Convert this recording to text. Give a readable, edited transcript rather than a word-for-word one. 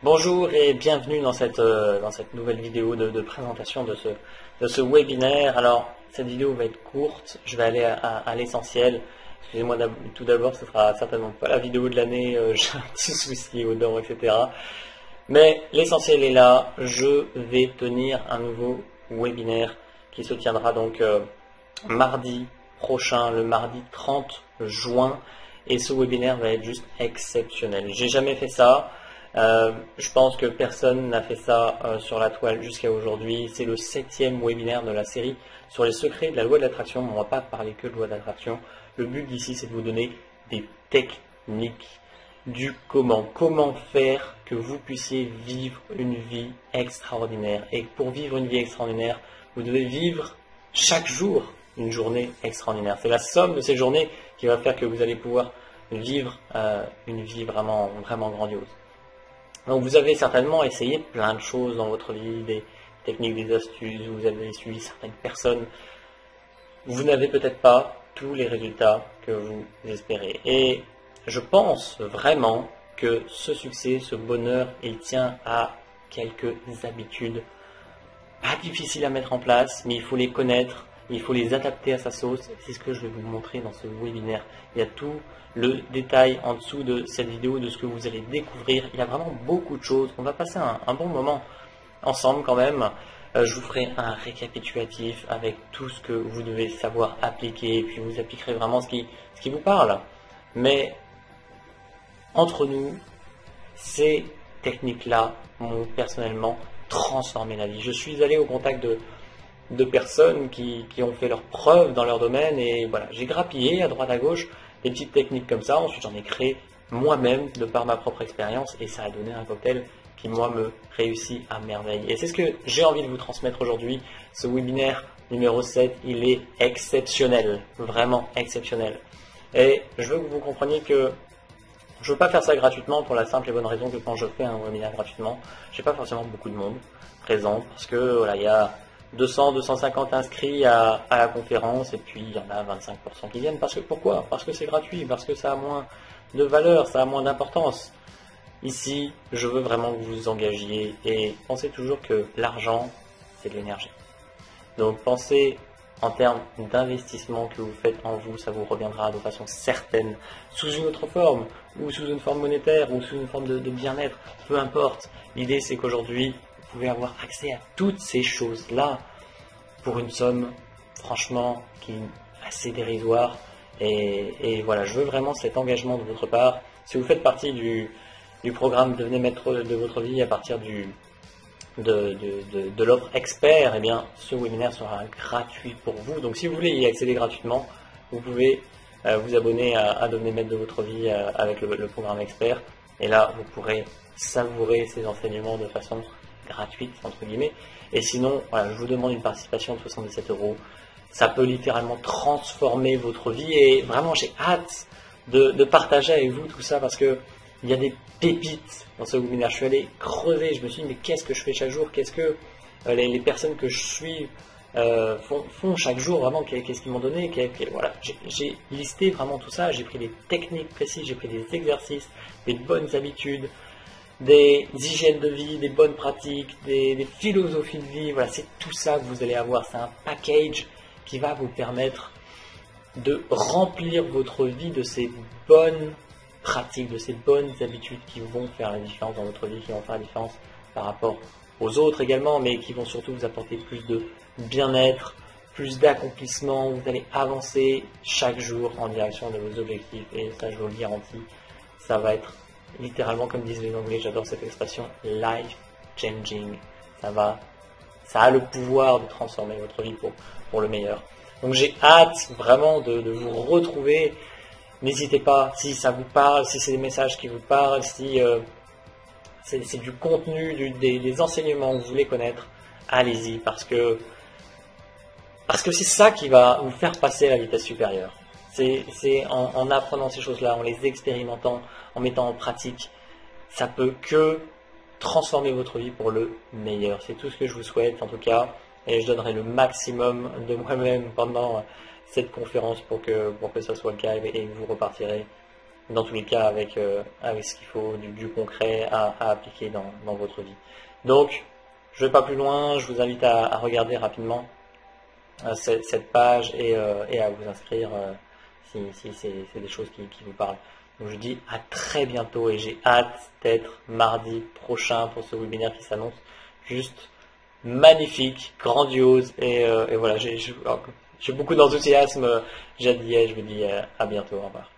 Bonjour et bienvenue dans cette nouvelle vidéo de présentation de ce webinaire. Alors, cette vidéo va être courte, je vais aller à l'essentiel. Excusez-moi tout d'abord, ce sera certainement pas la vidéo de l'année, j'ai un petit souci aux dents, etc. Mais l'essentiel est là, je vais tenir un nouveau webinaire qui se tiendra donc mardi prochain, le mardi 30 juin. Et ce webinaire va être juste exceptionnel. J'ai jamais fait ça. Je pense que personne n'a fait ça sur la toile jusqu'à aujourd'hui. C'est le 7e webinaire de la série sur les secrets de la loi de l'attraction. On ne va pas parler que de loi de l'attraction. Le but d'ici, c'est de vous donner des techniques du comment faire que vous puissiez vivre une vie extraordinaire. Et pour vivre une vie extraordinaire, vous devez vivre chaque jour une journée extraordinaire. C'est la somme de ces journées qui va faire que vous allez pouvoir vivre une vie vraiment grandiose. Donc vous avez certainement essayé plein de choses dans votre vie, des techniques, des astuces, vous avez suivi certaines personnes. Vous n'avez peut-être pas tous les résultats que vous espérez. Et je pense vraiment que ce succès, ce bonheur, il tient à quelques habitudes pas difficiles à mettre en place, mais il faut les connaître, il faut les adapter à sa sauce. C'est ce que je vais vous montrer dans ce webinaire. Il y a tout le détail en dessous de cette vidéo, de ce que vous allez découvrir. Il y a vraiment beaucoup de choses. On va passer un bon moment ensemble quand même. Je vous ferai un récapitulatif avec tout ce que vous devez savoir appliquer, et puis vous appliquerez vraiment ce qui vous parle. Mais entre nous, ces techniques-là m'ont personnellement transformé la vie. Je suis allé au contact de personnes qui ont fait leurs preuves dans leur domaine, et voilà, j'ai grappillé à droite à gauche des petites techniques comme ça. Ensuite, j'en ai créé moi-même de par ma propre expérience, et ça a donné un cocktail qui, moi, me réussit à merveille. Et c'est ce que j'ai envie de vous transmettre aujourd'hui. Ce webinaire numéro 7, il est exceptionnel, vraiment exceptionnel. Et je veux que vous compreniez que je ne veux pas faire ça gratuitement pour la simple et bonne raison que quand je fais un webinaire gratuitement, j'ai pas forcément beaucoup de monde présent, parce que voilà, il y a 200-250 inscrits à la conférence, et puis il y en a 25% qui viennent. Pourquoi? Parce que c'est gratuit, parce que ça a moins de valeur, ça a moins d'importance. Ici, je veux vraiment que vous vous engagiez, et pensez toujours que l'argent, c'est de l'énergie. Donc pensez en termes d'investissement que vous faites en vous, ça vous reviendra de façon certaine, sous une autre forme, ou sous une forme monétaire, ou sous une forme de bien-être, peu importe. L'idée, c'est qu'aujourd'hui, vous pouvez avoir accès à toutes ces choses-là pour une somme, franchement, qui est assez dérisoire. Et voilà, je veux vraiment cet engagement de votre part. Si vous faites partie du programme Devenez maître de votre vie à partir de l'offre expert, eh bien, ce webinaire sera gratuit pour vous. Donc si vous voulez y accéder gratuitement, vous pouvez vous abonner à Devenez maître de votre vie avec le programme expert. Et là, vous pourrez savourer ces enseignements de façon gratuite, entre guillemets. Et sinon, voilà, je vous demande une participation de 77 €. Ça peut littéralement transformer votre vie. Et vraiment, j'ai hâte de partager avec vous tout ça, parce que il y a des pépites dans ce webinaire. Je suis allé creuser, je me suis dit, mais qu'est-ce que je fais chaque jour? Qu'est-ce que les personnes que je suis font chaque jour, vraiment? Qu'est-ce qu'ils m'ont donné? Voilà, j'ai listé vraiment tout ça, j'ai pris des techniques précises, j'ai pris des exercices, des bonnes habitudes, des hygiènes de vie, des bonnes pratiques, des philosophies de vie. Voilà, c'est tout ça que vous allez avoir. C'est un package qui va vous permettre de remplir votre vie de ces bonnes pratiques, de ces bonnes habitudes qui vont faire la différence dans votre vie, qui vont faire la différence par rapport aux autres également, mais qui vont surtout vous apporter plus de bien-être, plus d'accomplissement. Vous allez avancer chaque jour en direction de vos objectifs, et ça, je vous le garantis, ça va être littéralement, comme disent les Anglais, j'adore cette expression, life changing. Ça a le pouvoir de transformer votre vie pour le meilleur. Donc j'ai hâte vraiment de vous retrouver. N'hésitez pas, si ça vous parle, si c'est des messages qui vous parlent, si c'est du contenu, des enseignements que vous voulez connaître, allez-y, parce que c'est ça qui va vous faire passer à la vitesse supérieure. C'est en apprenant ces choses-là, en les expérimentant, en mettant en pratique, ça peut que transformer votre vie pour le meilleur. C'est tout ce que je vous souhaite en tout cas, et je donnerai le maximum de moi-même pendant cette conférence pour que ça soit le cas, et vous repartirez dans tous les cas avec ce qu'il faut, du concret à appliquer dans votre vie. Donc, je ne vais pas plus loin, je vous invite à regarder rapidement cette page et à vous inscrire si c'est des choses qui vous parlent. Donc je dis à très bientôt et j'ai hâte d'être mardi prochain pour ce webinaire qui s'annonce juste magnifique, grandiose et voilà, j'ai beaucoup d'enthousiasme, j'ai hâte d'y être, je vous dis à bientôt, au revoir.